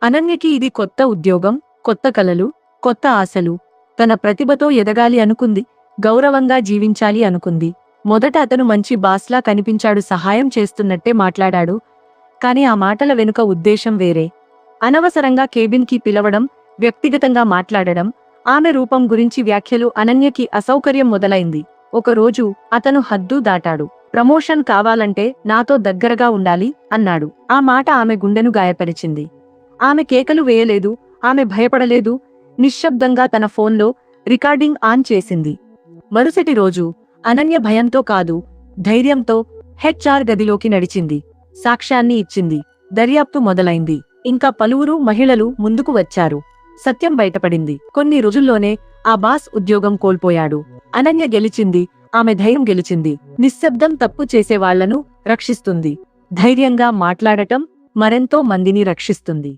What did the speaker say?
అనన్యకి ఇది కొత్త ఉద్యోగం, కొత్త కలలు, కొత్త ఆశలు. తన ప్రతిభతో ఎదగాలి అనుకుంది, గౌరవంగా జీవించాలి అనుకుంది. మొదట అతను మంచి బాస్లా కనిపించాడు, సహాయం చేస్తున్నట్టే మాట్లాడాడు. కాని ఆ మాటల వెనుక ఉద్దేశం వేరే. అనవసరంగా కేబిన్కి పిలవడం, వ్యక్తిగతంగా మాట్లాడడం, ఆమె రూపం గురించి వ్యాఖ్యలు. అనన్యకి అసౌకర్యం మొదలైంది. ఒకరోజు అతను హద్దు దాటాడు. ప్రమోషన్ కావాలంటే నాతో దగ్గరగా ఉండాలి అన్నాడు. ఆ మాట ఆమె గుండెను గాయపరిచింది. ఆమె కేకలు వేయలేదు, ఆమె భయపడలేదు. నిశ్శబ్దంగా తన ఫోన్లో రికార్డింగ్ ఆన్ చేసింది. మరుసటి రోజు అనన్య భయంతో కాదు, ధైర్యంతో హెచ్ఆర్ గదిలోకి నడిచింది. సాక్ష్యాన్ని ఇచ్చింది. దర్యాప్తు మొదలైంది. ఇంకా పలువురు మహిళలు ముందుకు వచ్చారు. సత్యం బయటపడింది. కొన్ని రోజుల్లోనే ఆ బాస్ ఉద్యోగం కోల్పోయాడు. అనన్య గెలిచింది. ఆమె ధైర్యం గెలిచింది. నిశ్శబ్దం తప్పు చేసే వాళ్లను రక్షిస్తుంది. ధైర్యంగా మాట్లాడటం మరెంతో మందిని రక్షిస్తుంది.